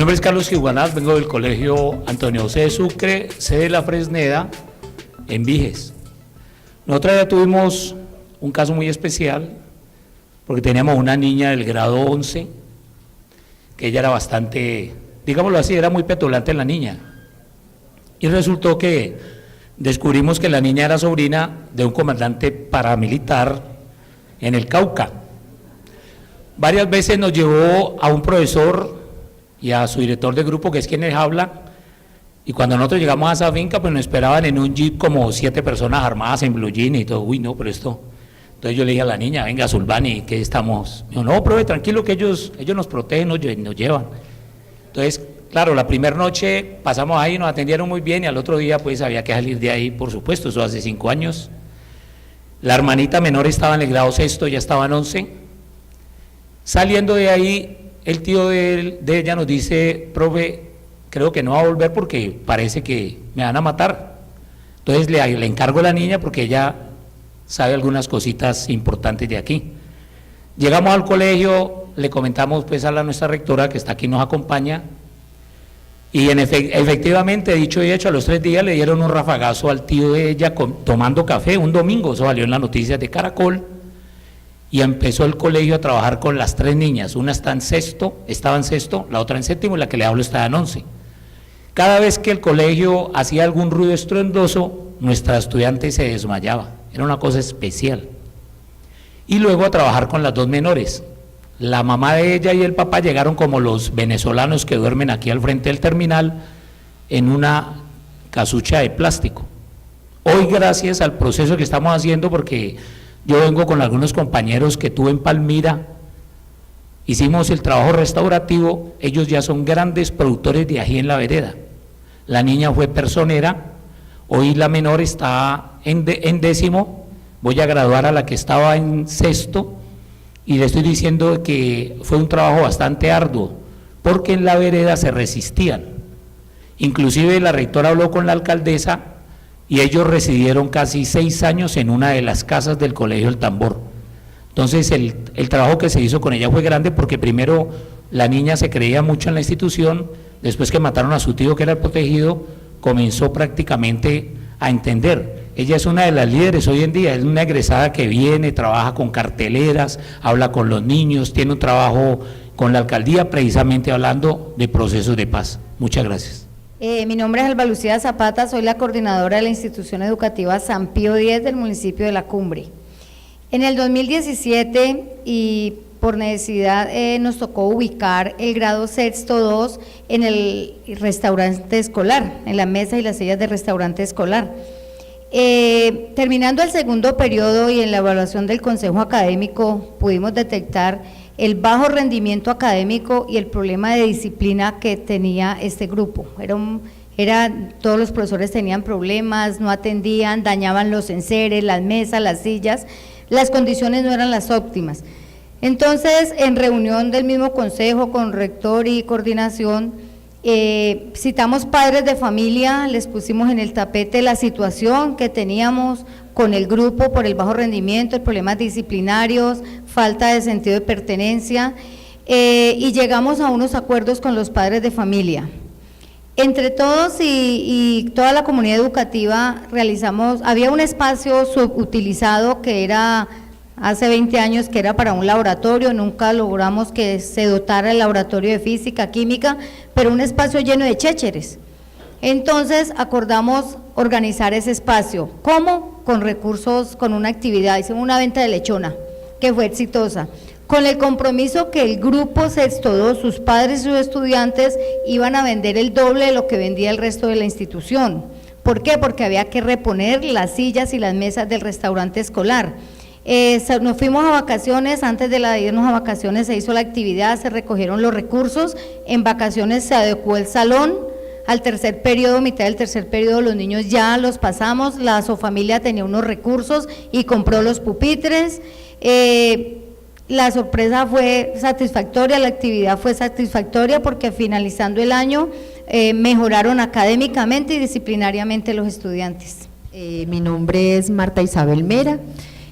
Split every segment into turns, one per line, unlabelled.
nombre es Carlos Giguanás, vengo del Colegio Antonio José de Sucre, sede de la Fresneda, en Viges. Nosotros ya tuvimos un caso muy especial, porque teníamos una niña del grado 11, que ella era bastante, digámoslo así, era muy petulante la niña. Y resultó que descubrimos que la niña era sobrina de un comandante paramilitar en el Cauca. Varias veces nos llevó a un profesor y a su director de grupo, que es quien les habla, y cuando nosotros llegamos a esa finca, pues nos esperaban en un jeep como 7 personas armadas en blue jeans y todo. Uy, no, pero esto. Entonces yo le dije a la niña, venga, Zulbani, ¿qué estamos? Me dijo, no, profe, tranquilo, que ellos nos protegen, nos llevan. Entonces, claro, la primera noche pasamos ahí, nos atendieron muy bien, y al otro día pues había que salir de ahí, por supuesto, eso hace 5 años. La hermanita menor estaba en el grado 6, ya estaba en 11. Saliendo de ahí, el tío de ella nos dice, profe, creo que no va a volver porque parece que me van a matar. Entonces le encargo a la niña porque ella sabe algunas cositas importantes de aquí. Llegamos al colegio, le comentamos pues a nuestra rectora que está aquí, nos acompaña, y efectivamente, dicho y hecho, a los 3 días le dieron un rafagazo al tío de ella tomando café, un domingo, eso salió en las noticias de Caracol. Y empezó el colegio a trabajar con las 3 niñas, una estaba en sexto, la otra en séptimo, y la que le hablo estaba en 11. Cada vez que el colegio hacía algún ruido estruendoso, nuestra estudiante se desmayaba, era una cosa especial. Y luego a trabajar con las 2 menores. La mamá de ella y el papá llegaron como los venezolanos que duermen aquí al frente del terminal en una casucha de plástico. Hoy, gracias al proceso que estamos haciendo, porque yo vengo con algunos compañeros que tuve en Palmira, hicimos el trabajo restaurativo, ellos ya son grandes productores de ají en la vereda. La niña fue personera, hoy la menor está en 10º, voy a graduar a la que estaba en 6º, y le estoy diciendo que fue un trabajo bastante arduo, porque en la vereda se resistían. Inclusive la rectora habló con la alcaldesa, y ellos residieron casi 6 años en una de las casas del Colegio El Tambor. Entonces el trabajo que se hizo con ella fue grande, porque primero la niña se creía mucho en la institución, después que mataron a su tío que era el protegido, comenzó prácticamente a entender. Ella es una de las líderes hoy en día, es una egresada que viene, trabaja con carteleras, habla con los niños, tiene un trabajo con la alcaldía precisamente hablando de procesos de paz. Muchas gracias.
Mi nombre es Alba Lucía Zapata, soy la coordinadora de la institución educativa San Pío X del municipio de La Cumbre. En el 2017, y por necesidad, nos tocó ubicar el grado sexto 2 en el restaurante escolar, en la mesa y las sillas de restaurante escolar. Terminando el segundo periodo y en la evaluación del consejo académico, pudimos detectar el bajo rendimiento académico y el problema de disciplina que tenía este grupo. Todos los profesores tenían problemas, no atendían, dañaban los enseres, las mesas, las sillas, las condiciones no eran las óptimas. Entonces, en reunión del mismo consejo con rector y coordinación, citamos padres de familia, les pusimos en el tapete la situación que teníamos con el grupo por el bajo rendimiento, problemas disciplinarios, falta de sentido de pertenencia, y llegamos a unos acuerdos con los padres de familia. Entre todos y toda la comunidad educativa había un espacio subutilizado que era hace 20 años, que era para un laboratorio, nunca logramos que se dotara el laboratorio de física, química, pero un espacio lleno de chécheres. Entonces acordamos organizar ese espacio. ¿Cómo? Con recursos, con una actividad, hicimos una venta de lechona, que fue exitosa, con el compromiso que el grupo sexto 2, sus padres y sus estudiantes iban a vender el doble de lo que vendía el resto de la institución. ¿Por qué? Porque había que reponer las sillas y las mesas del restaurante escolar. Nos fuimos a vacaciones, antes de irnos a vacaciones se hizo la actividad, se recogieron los recursos, en vacaciones se adecuó el salón, al tercer periodo, mitad del tercer periodo, los niños ya los pasamos, la Sofamilia tenía unos recursos y compró los pupitres. La sorpresa fue satisfactoria, la actividad fue satisfactoria porque finalizando el año mejoraron académicamente y disciplinariamente los estudiantes.
Mi nombre es Marta Isabel Mera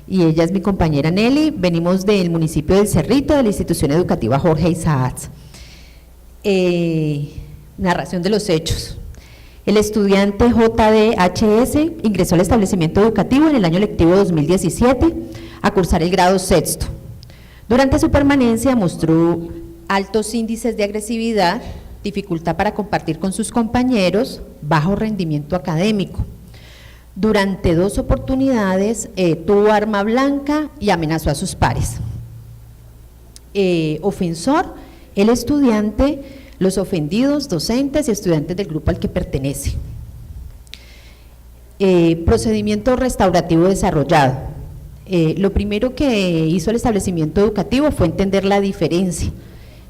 y ella es mi compañera Nelly, venimos del municipio del Cerrito, de la institución educativa Jorge Isaacs. Narración de los hechos. El estudiante JDHS ingresó al establecimiento educativo en el año lectivo 2017 a cursar el grado sexto. Durante su permanencia mostró altos índices de agresividad, dificultad para compartir con sus compañeros, bajo rendimiento académico. Durante 2 oportunidades tuvo arma blanca y amenazó a sus pares. Ofensor, el estudiante, los ofendidos, docentes y estudiantes del grupo al que pertenece. Procedimiento restaurativo desarrollado. Lo primero que hizo el establecimiento educativo fue entender la diferencia.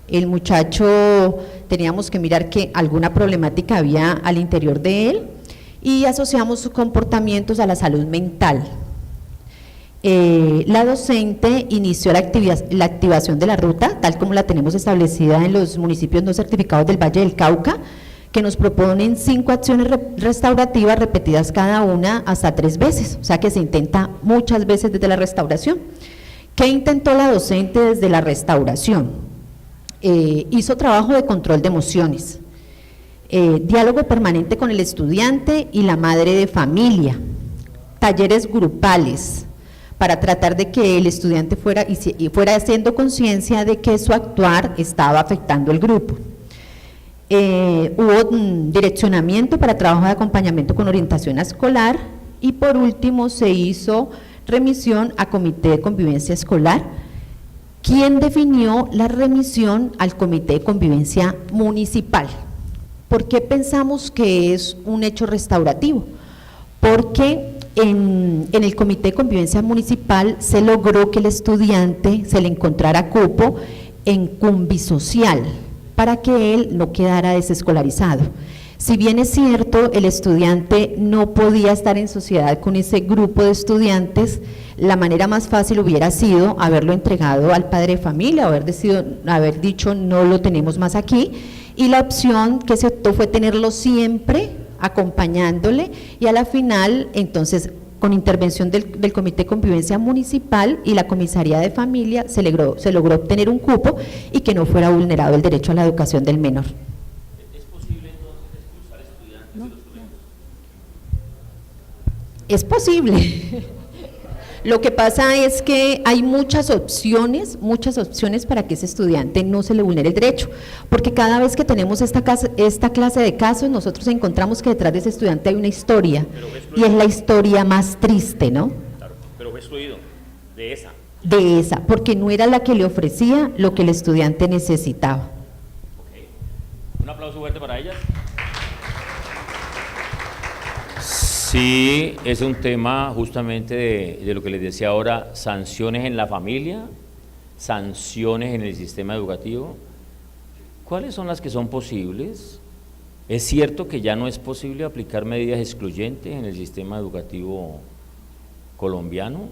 El muchacho, teníamos que mirar que alguna problemática había al interior de él y asociamos sus comportamientos a la salud mental. La docente inició la activación de la ruta, tal como la tenemos establecida en los municipios no certificados del Valle del Cauca, que nos proponen 5 acciones restaurativas repetidas cada una hasta 3 veces, o sea que se intenta muchas veces desde la restauración. ¿Qué intentó la docente desde la restauración? Hizo trabajo de control de emociones, diálogo permanente con el estudiante y la madre de familia, talleres grupales, para tratar de que el estudiante fuera haciendo conciencia de que su actuar estaba afectando el grupo. Hubo direccionamiento para trabajo de acompañamiento con orientación escolar y por último se hizo remisión a comité de convivencia escolar, quien definió la remisión al comité de convivencia municipal. ¿Por qué pensamos que es un hecho restaurativo? Porque en el comité de convivencia municipal se logró que el estudiante se le encontrara cupo en cumbisocial para que él no quedara desescolarizado. Si bien es cierto, el estudiante no podía estar en sociedad con ese grupo de estudiantes, la manera más fácil hubiera sido haberlo entregado al padre de familia, haber dicho no lo tenemos más aquí, y la opción que se optó fue tenerlo siempre acompañándole y a la final, entonces, con intervención del Comité de Convivencia Municipal y la Comisaría de Familia, se logró obtener un cupo y que no fuera vulnerado el derecho a la educación del menor.
¿Es posible entonces expulsar estudiantes de los colegios?
Es posible. Lo que pasa es que hay muchas opciones para que ese estudiante no se le vulnere el derecho, porque cada vez que tenemos esta clase de casos, nosotros encontramos que detrás de ese estudiante hay una historia, y es la historia más triste, ¿no?
Claro, pero fue excluido de esa.
De esa, porque no era la que le ofrecía lo que el estudiante necesitaba.
Okay. Un aplauso fuerte para ellas. Sí, es un tema justamente de lo que les decía ahora, sanciones en la familia, sanciones en el sistema educativo. ¿Cuáles son las que son posibles? Es cierto que ya no es posible aplicar medidas excluyentes en el sistema educativo colombiano,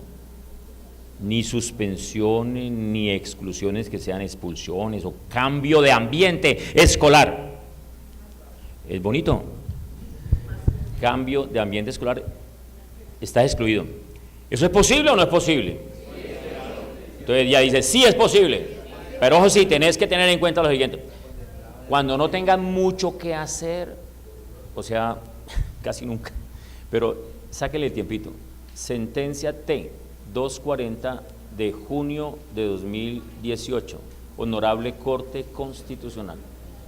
ni suspensiones, ni exclusiones que sean expulsiones o cambio de ambiente escolar. Es bonito. Cambio de ambiente escolar está excluido. ¿Eso es posible o no es posible? Entonces ya dice, sí es posible, pero ojo, sí, tenés que tener en cuenta lo siguiente: cuando no tengan mucho que hacer, o sea, casi nunca, pero sáquele el tiempito. Sentencia T 240 de junio de 2018, Honorable Corte Constitucional.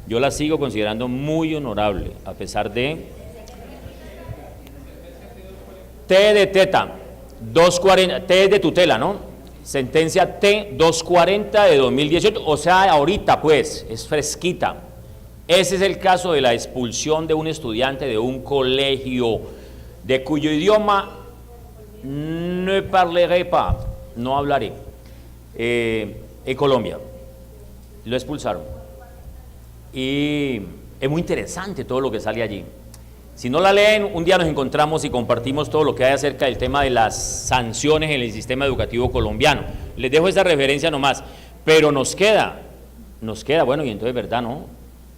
Yo la sigo considerando muy honorable, a pesar de T de teta, 240, T es de tutela, ¿no? Sentencia T 240 de 2018, o sea, ahorita pues, es fresquita. Ese es el caso de la expulsión de un estudiante de un colegio de cuyo idioma ne parlerai pas, no hablaré, en Colombia. Lo expulsaron. Y es muy interesante todo lo que sale allí. Si no la leen, un día nos encontramos y compartimos todo lo que hay acerca del tema de las sanciones en el sistema educativo colombiano. Les dejo esa referencia nomás, pero nos queda, bueno, y entonces, ¿verdad, no?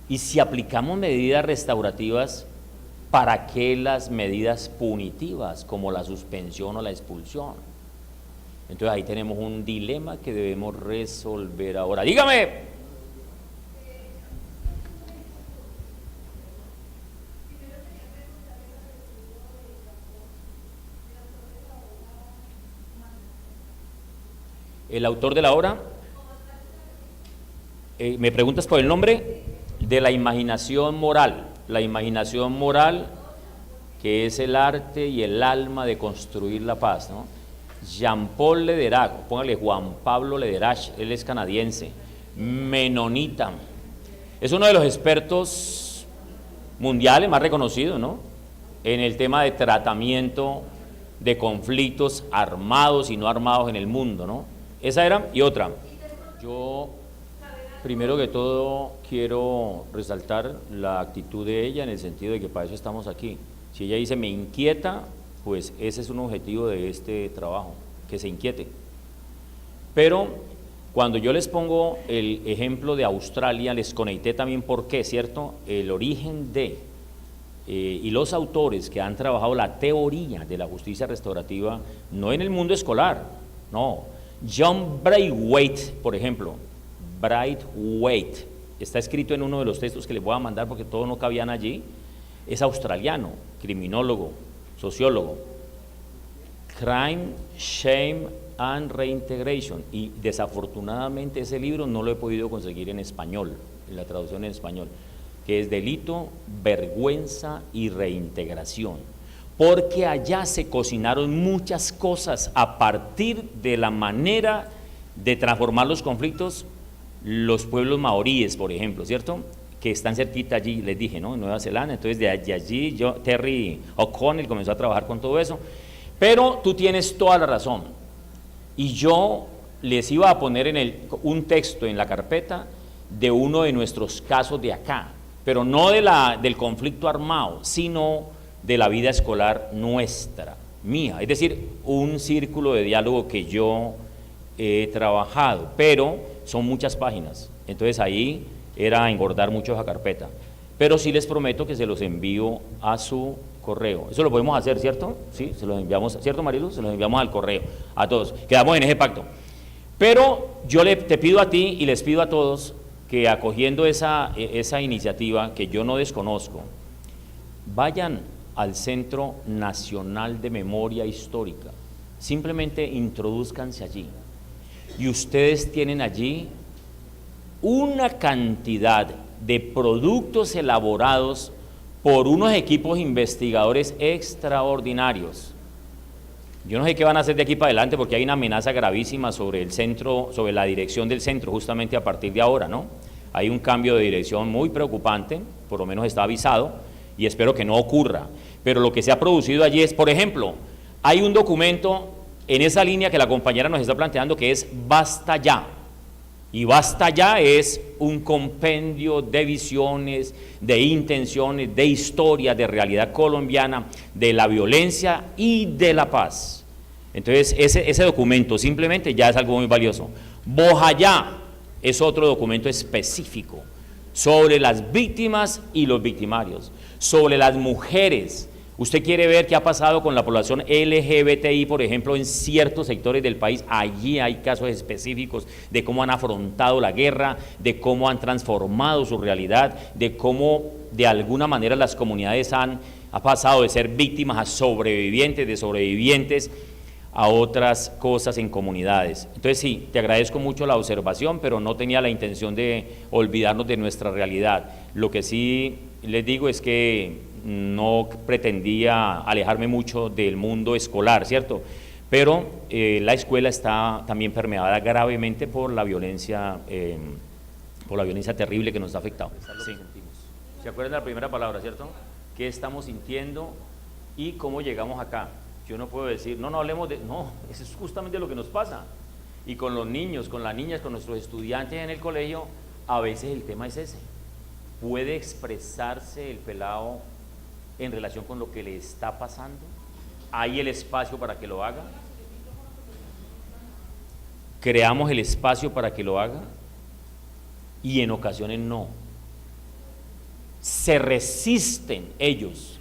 Y si aplicamos medidas restaurativas, ¿para qué las medidas punitivas, como la suspensión o la expulsión? Entonces ahí tenemos un dilema que debemos resolver ahora. Dígame. El autor de la obra, ¿me preguntas por el nombre? De la imaginación moral. La imaginación moral, que es el arte y el alma de construir la paz, ¿no? Jean-Paul Lederach, póngale Juan Pablo Lederach, él es canadiense, menonita, es uno de los expertos mundiales más reconocidos, ¿no?, en el tema de tratamiento de conflictos armados y no armados en el mundo, ¿no? Esa era. Y otra, yo primero que todo quiero resaltar la actitud de ella, en el sentido de que para eso estamos aquí. Si ella dice me inquieta, pues ese es un objetivo de este trabajo, que se inquiete. Pero cuando yo les pongo el ejemplo de Australia, les conecté también por qué, ¿cierto? El origen de y los autores que han trabajado la teoría de la justicia restaurativa, no en el mundo escolar, no. John Braithwaite, por ejemplo, Braithwaite, está escrito en uno de los textos que les voy a mandar porque todos no cabían allí, es australiano, criminólogo, sociólogo. Crime, Shame and Reintegration, y desafortunadamente ese libro no lo he podido conseguir en español, en la traducción en español, que es Delito, Vergüenza y Reintegración, porque allá se cocinaron muchas cosas a partir de la manera de transformar los conflictos, los pueblos maoríes, por ejemplo, ¿cierto?, que están cerquita allí, les dije, ¿no?, en Nueva Zelanda. Entonces de allí Terry O'Connell comenzó a trabajar con todo eso. Pero tú tienes toda la razón, y yo les iba a poner un texto en la carpeta de uno de nuestros casos de acá, pero no del conflicto armado, sino de la vida escolar nuestra, mía, es decir, un círculo de diálogo que yo he trabajado, pero son muchas páginas, entonces ahí era engordar mucho esa carpeta, pero sí les prometo que se los envío a su correo. Eso lo podemos hacer, ¿cierto? Sí, se los enviamos, ¿cierto, Marilu? Se los enviamos al correo, a todos, quedamos en ese pacto. Pero yo te pido a ti y les pido a todos que, acogiendo esa iniciativa que yo no desconozco, vayan al Centro Nacional de Memoria Histórica, simplemente introduzcanse allí, y ustedes tienen allí una cantidad de productos elaborados por unos equipos investigadores extraordinarios. Yo no sé qué van a hacer de aquí para adelante, porque hay una amenaza gravísima sobre el centro, sobre la dirección del centro, justamente a partir de ahora, ¿no? Hay un cambio de dirección muy preocupante, por lo menos está avisado, y espero que no ocurra. Pero lo que se ha producido allí es, por ejemplo, hay un documento en esa línea que la compañera nos está planteando, que es Basta Ya. Y Basta Ya es un compendio de visiones, de intenciones, de historia, de realidad colombiana, de la violencia y de la paz. Entonces ese documento simplemente ya es algo muy valioso. Bojayá es otro documento específico sobre las víctimas y los victimarios, sobre las mujeres. Usted quiere ver qué ha pasado con la población LGBTI, por ejemplo, en ciertos sectores del país. Allí hay casos específicos de cómo han afrontado la guerra, de cómo han transformado su realidad, de cómo de alguna manera las comunidades han pasado de ser víctimas a sobrevivientes, de sobrevivientes a otras cosas en comunidades. Entonces sí, te agradezco mucho la observación, pero no tenía la intención de olvidarnos de nuestra realidad. Lo que sí les digo es que no pretendía alejarme mucho del mundo escolar, ¿cierto? Pero la escuela está también permeada gravemente por la violencia terrible que nos ha afectado. Sí. ¿Se acuerdan de la primera palabra, cierto? ¿Qué estamos sintiendo y cómo llegamos acá? Yo no puedo decir, no hablemos de... No, eso es justamente lo que nos pasa. Y con los niños, con las niñas, con nuestros estudiantes en el colegio, a veces el tema es ese. ¿Puede expresarse el pelado en relación con lo que le está pasando? ¿Hay el espacio para que lo haga? ¿Creamos el espacio para que lo haga? Y en ocasiones no. Se resisten ellos,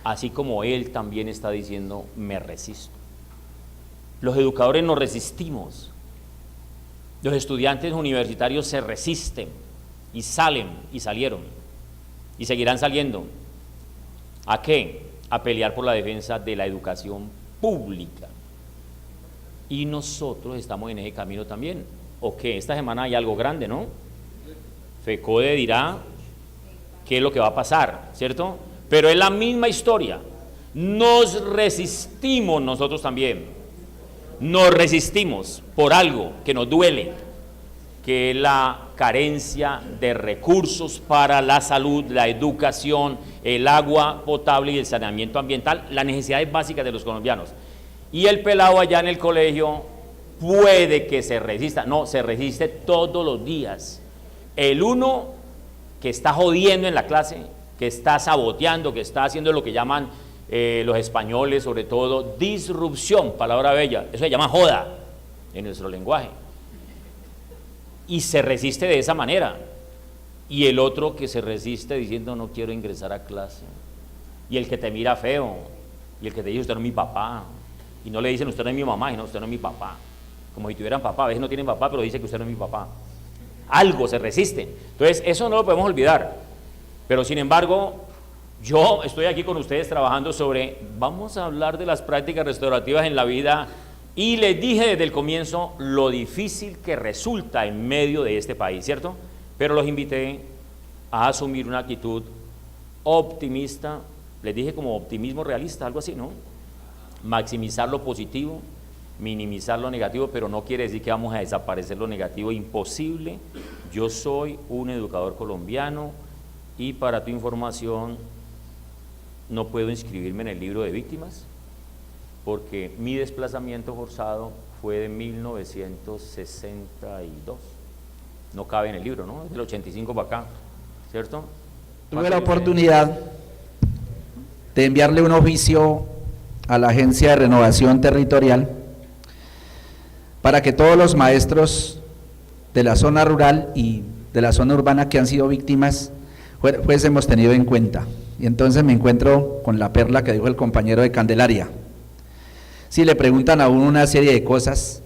así como él también está diciendo, me resisto. Los educadores nos resistimos, los estudiantes universitarios se resisten y salen y salieron y seguirán saliendo. ¿A qué? A pelear por la defensa de la educación pública. Y nosotros estamos en ese camino también. ¿O qué? Esta semana hay algo grande, ¿no? FECODE dirá qué es lo que va a pasar, ¿cierto? Pero es la misma historia. Nos resistimos nosotros también. Nos resistimos por algo que nos duele, que es la carencia de recursos para la salud, la educación, el agua potable y el saneamiento ambiental, las necesidades básicas de los colombianos. Y el pelado allá en el colegio puede que se resista, no, se resiste todos los días. El uno que está jodiendo en la clase, que está saboteando, que está haciendo lo que llaman los españoles, sobre todo, disrupción, palabra bella, eso se llama joda en nuestro lenguaje. Y se resiste de esa manera. Y el otro que se resiste diciendo no quiero ingresar a clase. Y el que te mira feo, y el que te dice usted no es mi papá, y no le dicen usted no es mi mamá, y no, usted no es mi papá, como si tuvieran papá, a veces no tienen papá, pero dice que usted no es mi papá. Algo se resiste. Entonces eso no lo podemos olvidar. Pero sin embargo, yo estoy aquí con ustedes trabajando sobre, vamos a hablar de las prácticas restaurativas en la vida, y les dije desde el comienzo lo difícil que resulta en medio de este país, ¿cierto? Pero los invité a asumir una actitud optimista, les dije como optimismo realista, algo así, ¿no? Maximizar lo positivo, minimizar lo negativo, pero no quiere decir que vamos a desaparecer lo negativo, imposible. Yo soy un educador colombiano y para tu información no puedo inscribirme en el libro de víctimas porque mi desplazamiento forzado fue de 1962. No cabe en el libro, ¿no? Es del 85 para acá, ¿cierto?
Tuve la oportunidad de enviarle un oficio a la Agencia de Renovación Territorial para que todos los maestros de la zona rural y de la zona urbana que han sido víctimas fuésemos tenido en cuenta. Y entonces me encuentro con la perla que dijo el compañero de Candelaria. Si le preguntan a uno una serie de cosas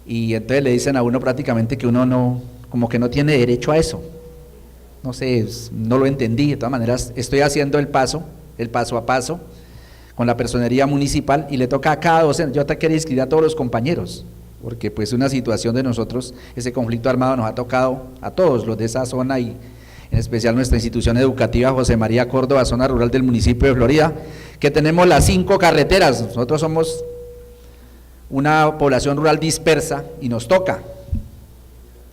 y entonces le dicen a uno prácticamente que uno no, como que no tiene derecho a eso. No sé, no lo entendí, de todas maneras estoy haciendo el paso a paso con la personería municipal y le toca a cada docente. Yo te quería inscribir a todos los compañeros, porque pues una situación de nosotros, ese conflicto armado nos ha tocado a todos los de esa zona y en especial nuestra institución educativa José María Córdoba, zona rural del municipio de Florida, que tenemos las 5 carreteras. Nosotros somos una población rural dispersa y nos toca.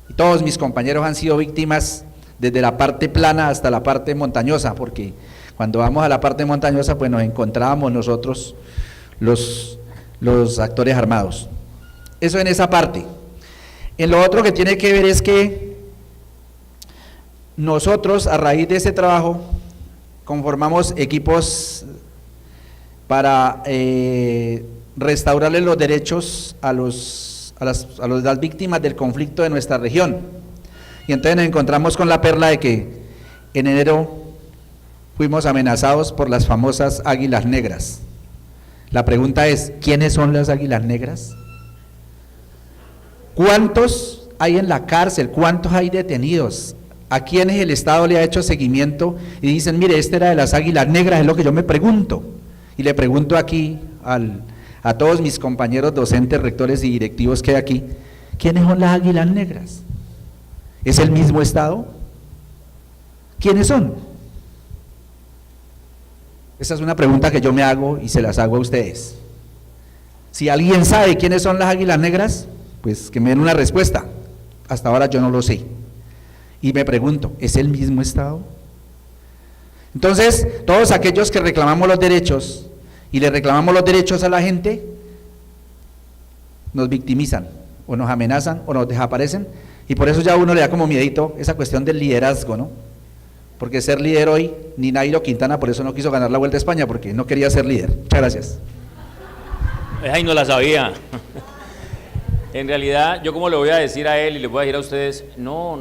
Y todos mis compañeros han sido víctimas desde la parte plana hasta la parte montañosa, porque cuando vamos a la parte montañosa pues nos encontrábamos nosotros los actores armados. Eso en esa parte. En lo otro que tiene que ver es que nosotros a raíz de ese trabajo conformamos equipos para restaurarle los derechos a las víctimas del conflicto de nuestra región. Y entonces nos encontramos con la perla de que en enero fuimos amenazados por las famosas águilas negras. La pregunta es, ¿quiénes son las águilas negras? ¿Cuántos hay en la cárcel? ¿Cuántos hay detenidos? ¿A quiénes el Estado le ha hecho seguimiento? Y dicen, mire, este era de las águilas negras, es lo que yo me pregunto. Y le pregunto aquí a todos mis compañeros docentes, rectores y directivos que hay aquí, ¿quiénes son las águilas negras? ¿Es el mismo Estado? ¿Quiénes son? Esa es una pregunta que yo me hago y se las hago a ustedes. Si alguien sabe quiénes son las águilas negras, pues que me den una respuesta. Hasta ahora yo no lo sé. Y me pregunto, ¿es el mismo Estado? Entonces, todos aquellos que reclamamos los derechos y le reclamamos los derechos a la gente, nos victimizan, o nos amenazan, o nos desaparecen, y por eso ya a uno le da como miedito esa cuestión del liderazgo, ¿no? Porque ser líder hoy, ni Nairo Quintana por eso no quiso ganar la Vuelta a España, porque no quería ser líder. Muchas gracias.
Ay, no la sabía. En realidad, yo como le voy a decir a él y le voy a decir a ustedes, no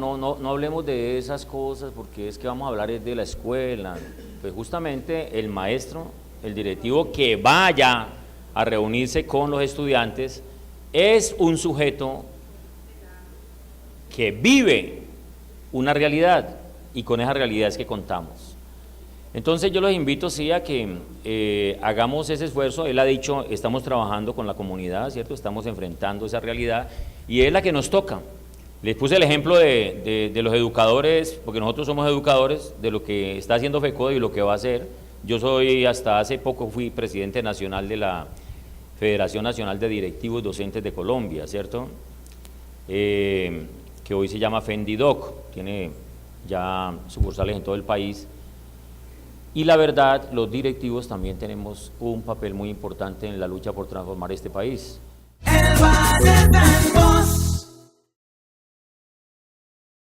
hablemos de esas cosas porque es que vamos a hablar de la escuela. Pues justamente el maestro, el directivo que vaya a reunirse con los estudiantes es un sujeto que vive una realidad y con esa realidad es que contamos. Entonces yo los invito sí a que hagamos ese esfuerzo. Él ha dicho, estamos trabajando con la comunidad, ¿cierto? Estamos enfrentando esa realidad y es la que nos toca. Les puse el ejemplo de los educadores, porque nosotros somos educadores, de lo que está haciendo FECODE y lo que va a hacer. Yo soy, hasta hace poco fui presidente nacional de la Federación Nacional de Directivos Docentes de Colombia, ¿cierto? Que hoy se llama FENDIDOC, tiene ya sucursales en todo el país. Y la verdad, los directivos también tenemos un papel muy importante en la lucha por transformar este país.
El Valle del Bosque.